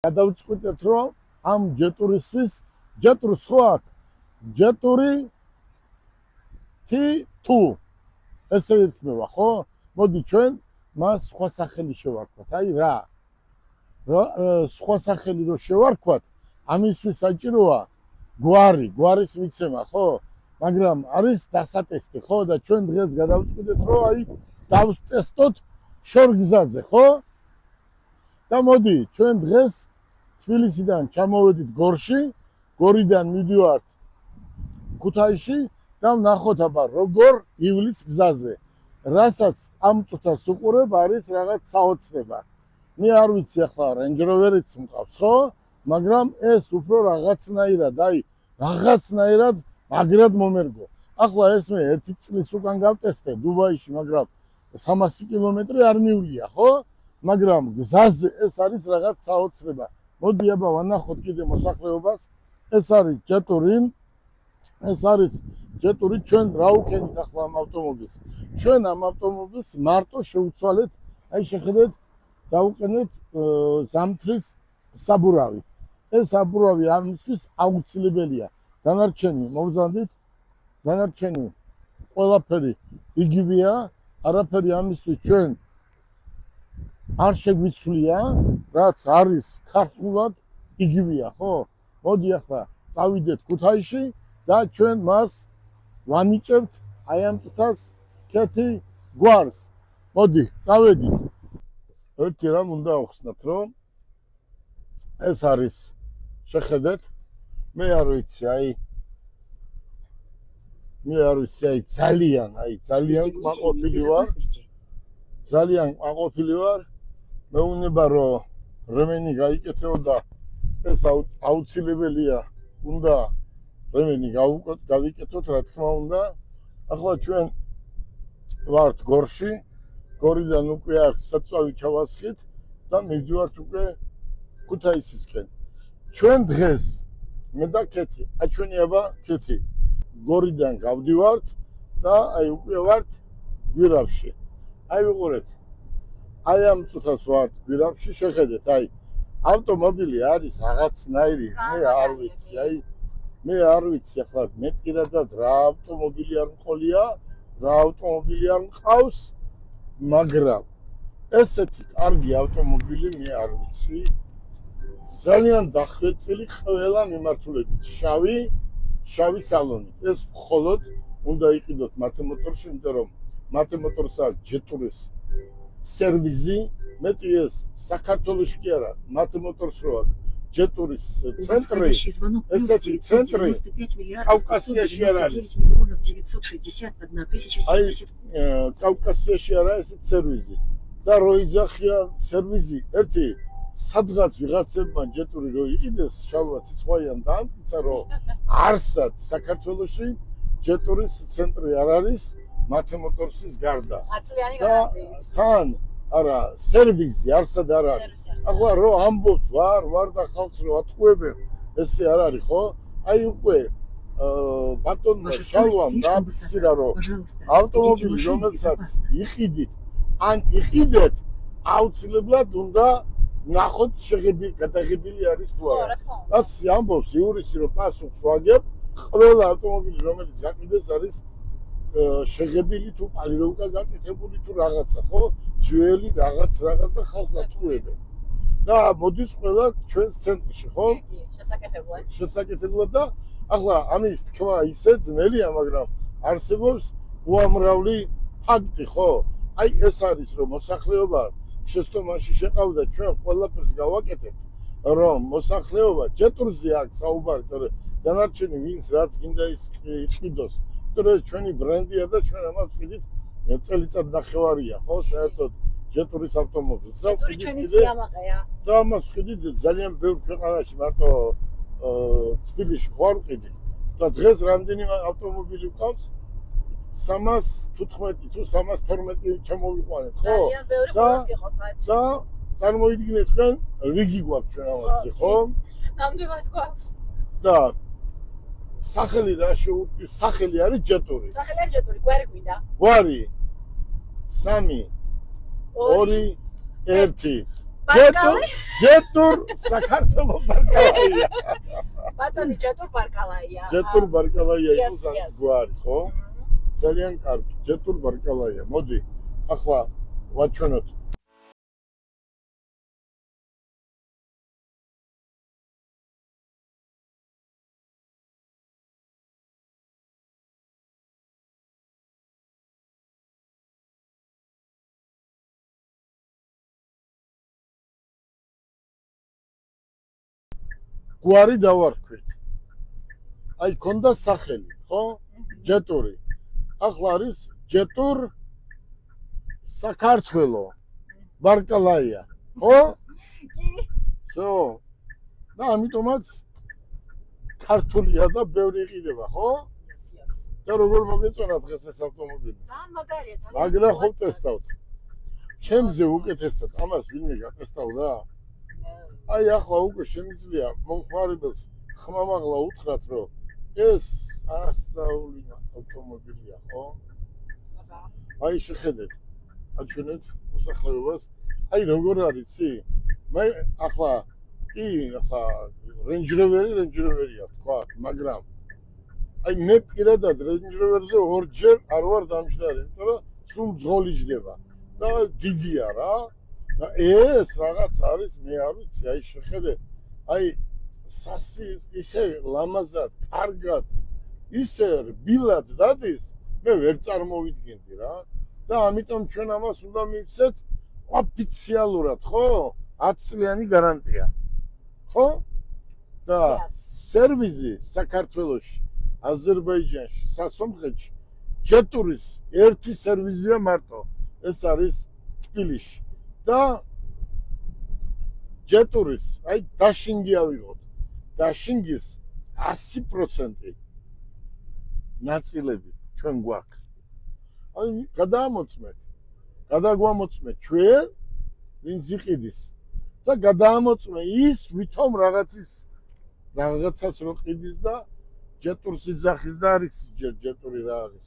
გადავწყვიტეთ, რომ ამ ჯეტურისთვის ჯეტურს ხო აქვს? ჯეტური თუ ესე ირქმევა, ხო? მოდი ჩვენ მას სხვა სახელი შევარქვათ. აი რა სხვა სახელი რო შევარქვათ, ამისთვის საჭიროა გვარის მიცემა, ხო? მაგრამ არის დასატესტი, ხო? და ჩვენ დღეს გადავწყვიტეთ, რომ აი დავტესტოთ შორგზაზე, ხო? და მოდი ჩვენ დღეს თბილისიდან ჩამოვედით გორში, გორიდან მივდივართ ქუთაისში და ვნახოთ აბა როგორ ივლის გზაზე. რასაც ამ წუთას უყურებ არის რაღაც საოცრება. მე არ ვიცი ახლა Range Rover-იც მყავს, ხო? მაგრამ ეს უფრო რაღაცნაირად მაგრად მომერგო. ახლა ეს მე 1 წლის უკან გავტესტე დუბაიში, მაგრამ 300 კილომეტრი არ მივლია, ხო? მაგრამ გზაზე ეს არის რაღაც საოცრება. მოდი აბა ვანახოთ კიდე მოსახლეობას. ეს არის ჯეტური, ჩვენ რა ვქენით ახლა ამ ავტომობილს? ჩვენ ამ ავტომობილს მარტო შევცვალეთ, აი შეხედეთ, დავუყენეთ ზამთრის საბურავი. ეს საბურავი ამისთვის აუცილებელია. დანარჩენი მოვზანდით, დანარჩენი ყველაფერი იგივეა, არაფერი ამისთვის ჩვენ არ შეგვიცვლია, რაც არის ქართულად იგივეა, ხო? მოდი ახლა წავიდეთ ქუთაისში და ჩვენ მას ვანიჭებთ აი ამ წუთას ქეთი გვარს. მოდი, წავედით. ერთი რამ უნდა ახსნათ, რომ ეს არის შეხედეთ, მე არ ვიცი, აი ძალიან კმაყოფილი ვარ. მეუნება რომ რემენი გაიკეთეო და ეს აუცილებელია, უნდა რემენი გავიკეთოთ, რა თქმა უნდა. ახლა ჩვენ ვართ გორში, გორიდან უკვე აქ საწვავი ჩავასხით და მივდივართ უკვე ქუთაისისკენ. ჩვენ დღეს მე და ქეთი, ჩვენი აბა ქეთი გორიდან გავდივართ და აი უკვე ვართ გვირავში. აი ვიყურეთ. აი ამ წუთას ვართ გვირავში, შეხედეთ, აი ავტომობილი არის რაღაცნაირი, მე არ ვიცი ახლა მე პირადად რა ავტომობილი არ მყოლია, რა ავტომობილი არ მყავს, მაგრამ ესეთი კარგი ავტომობილი მე არ ვიცი. ძალიან დახვეწილი ყველა მიმართულებით, შავი სალონით. ეს მხოლოდ უნდა იყიდოთ მათე მოტორში, იმიტომ რომ მათე მოტორს აქვს ჯეტურის სერვიზი, მეტი ეს საქართველოში კი არა, მათე მოტორს რო აქვს ჯეტურის ცენტრი, ესეთი ცენტრი კავკასიაში არ არის. აი კავკასიაში არა ესეთი სერვიზი. და რო იძახია სერვიზი, ერთი სადღაც ვიღაცებმა ჯეტური რო იყიდეს, შალვა ციცხვაიან დაამტკიცა, რომ არსად საქართველოში ჯეტურის ცენტრი არ არის მათე მოტორსის გარდა. და თან არა სერვიზი არსად არ არის. ახლა რო ამბობთ ვარ და ხალხს რო ატყუებენ, ესე არ არის, ხო? აი უკვე ბატონმა შალვამ დაამტკიცა, რომ ავტომობილი რომელსაც იყიდეთ, აუცილებლად უნდა ნახოთ გადაღებილი არის თუ არა. კაცი ამბობს იურისი რომ პასუხს ვაგებ, ყველა ავტომობილი რომელიც გაყიდეს არის შეღებილი თუ პალიროვკა გაკეთებული თუ რაღაცა, ხო? ძველი რაღაც და ხალხს ატყუებენ. და მოდის ყველა ჩვენს ცენტრში, ხო? შესაკეთებლად და ახლა ამის თქვა ისე ძნელია, მაგრამ არსებობს უამრავი ფაქტი, ხო? აი ეს არის რომ მოსახლეობა შეცდომაში შეყავდა, ჩვენ ყველაფერს გავაკეთებთ, რომ მოსახლეობა ჯეტურზე აქვს საუბარი, თორე დანარჩენი ვინც რაც გინდა ის იყიდოს. თორე ჩვენი ბრენდია და ჩვენ ამას ვყიდით წელიწად ნახევარია, ხო, საერთოდ ჯეტურის ავტომობილს. ჯეტური ჩვენი სიამაყეა. და ამას ვყიდით ძალიან ბევრ ქვეყანაში, მარტო თბილისში ხარ ვყიდით. და დღეს რამდენი ავტომობილი ვყავს? 315 თუ 312 ჩამოვიყვანეთ, ხო? ძალიან ბევრი ყოველს გიყოფათ. და წარმოიდგინეთ თქვენ რიგი გვაქვს ჩვენ ამაზე, ხო? ნამდვილად გვაქვს. და სახელი რა შეუკვი, სახელი არის ჯეტური. სახელი არის ჯეტური, გვარი გვინდა. გვარი 3 2 1 ჯეტურ საქართველოს ბარკალაია. ბატონი ჯეტურ ბარკალაია. ჯეტურ ბარკალაია იყოს ეს გვარი, ხო? ძალიან კარგი. ჯეტურ ბარკალაია. მოდი, ახლა ვაჩვენოთ. გვარი დავარქვით. აი, ქონდა სახელი, ხო? ჯეტური. ახლა არის ჯეტურ საქართველო ბარკალაია, ხო? ხო. და ამიტომაც ქართულია და ბევრი იყიდება, ხო? და როგორ მოგეწონა დღეს ეს ავტომობილი? ძალიან მაგარია, ძალიან. მაგრამ ხო ტესტავთ. ჩემზე უკეთესად ამას ვინმე გატესტავდა? აი ახლა უკვე შემიძლია მომხმარებელს ხმამაღლა უთხრათ, რომ ეს ასწავლინო ავტომობილია, ხო? აი შეხედეთ. აჩვენეთ მოსახლეობას. აი როგორ არის იცი? მე ახლა Range Rover-ია თქვა, მაგრამ აი მე პირადად Range Rover-ზე ორჯერ არ ვარ დამჯდარი, იმიტომ რომ სულ ძღოლიჯდება და დიდია რა. და ეს რაღაც არის, მე არ ვიცი, აი შეხედე, აი ისე ლამაზად, კარგად, ისე რბილად დადის, მე ვერ წარმოვიდგენდი რა. და ამიტომ ჩვენ ამას უნდა მივცეთ ოფიციალურად, ხო? 10 წლიანი გარანტია. ხო? და სერვიზი საქართველოში, აზერბაიჯანში, სასომხეთში ჯეტურის ერთი სერვიზია მარტო. ეს არის თბილისში. და ჯეტურის, აი დაშინგი ავიღოთ. დაშინგის 100% ნაწილები ჩვენ გვაქვს. აი გადაგვამოწმეთ ჩვენ ვინც იყიდის და გადაამოწმე ის ვითომ რაღაცას რო ყიდის და ჯეტურს იძახის და არის ჯეტური რა არის.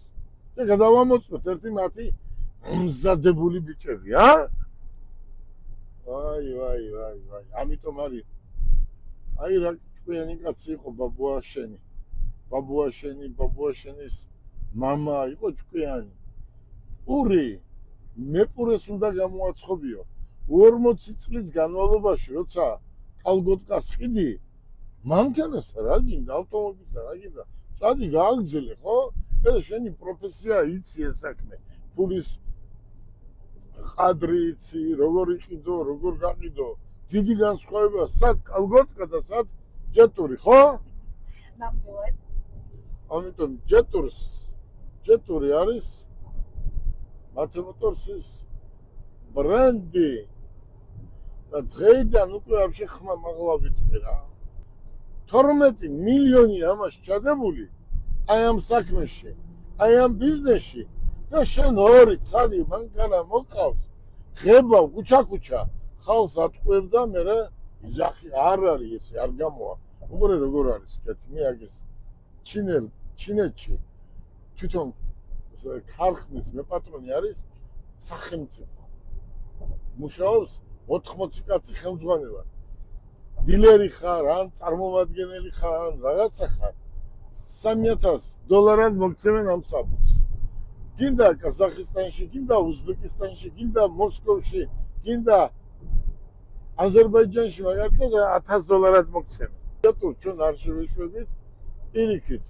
და გადავამოწმეთ ერთი მათი მზადებული ბიჭები, ვაი, ამიტომ არის. აი რა ჭკვიანი კაცი იყო ბაბუაშენი. ბაბუაშენის მამა იყო ჭკვიანი. პური მეპურეს უნდა გამოაცხობიო. 40 წლის განმავლობაში, როცა კალგოტკას ხიდი, მანქანასთან რა გინდა, ავტომობილთან რა გინდა, წადი გააგრძელე, ხო? ეს შენი პროფესია, იცი ეს საქმე. პურის ყადრი იცი, როგორ იყიდო, როგორ გაყიდო, დიდი განსხვავება, სად კალგოტკა და სად ჯეტური, ხო? ნამდვილად. ამიტომ ჯეტური არის მათემოტორსის ბრენდი. და დღეიდან უკვე вообще ხმამაღლა ვიტყვი რა. 12 მილიონი ამას ჩადებული აი ამ საქმეში, აი ამ ბიზნესში და შენ ორი ცალი მანქანა მოყავს, ხება კუჩა ხალხს ატყუებ და მე იძახი არ არის ესე, არ გამოა. უყურე როგორ არის კეთი, მე აგეს ჩინეთში თვითონ ქარხნის მეპატრონი არის სახელმწიფო. მუშაობს 80 კაცი ხელმძღვანელად. დილერი ხარ, ან წარმომადგენელი ხარ, ან რაღაცა ხარ. $3,000 მოგცემენ ამ საბუთს. გინდა ყაზახისტანში, გინდა უზბეკისტანში, გინდა მოსკოვში, გინდა აზერბაიჯანში, მაგალითად $1,000 მოგცემენ. რატო ჩვენ არ შევეშვებით? პირიქით.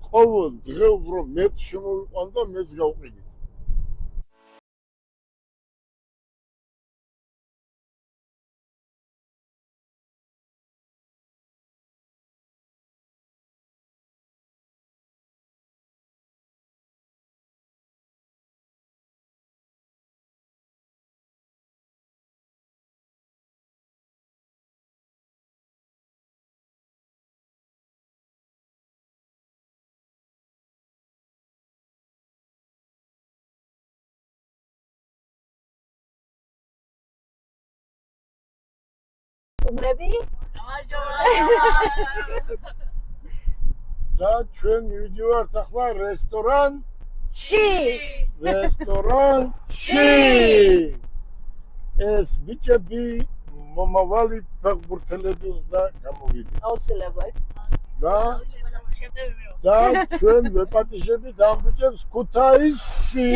ყოველ დღე უფრო მეტ შემოვიყვან და მეც გავყიდით. უმრები? და ჩვენ მივიდივართ ახლა რესტორანში. ეს ბიჭები მომავალი ფეხბურთელები უნდა გამოვიდეს. აუცილებლად. და ჩვენ ვეპატიჟებით ამ ბიჭებს ქუთაისში.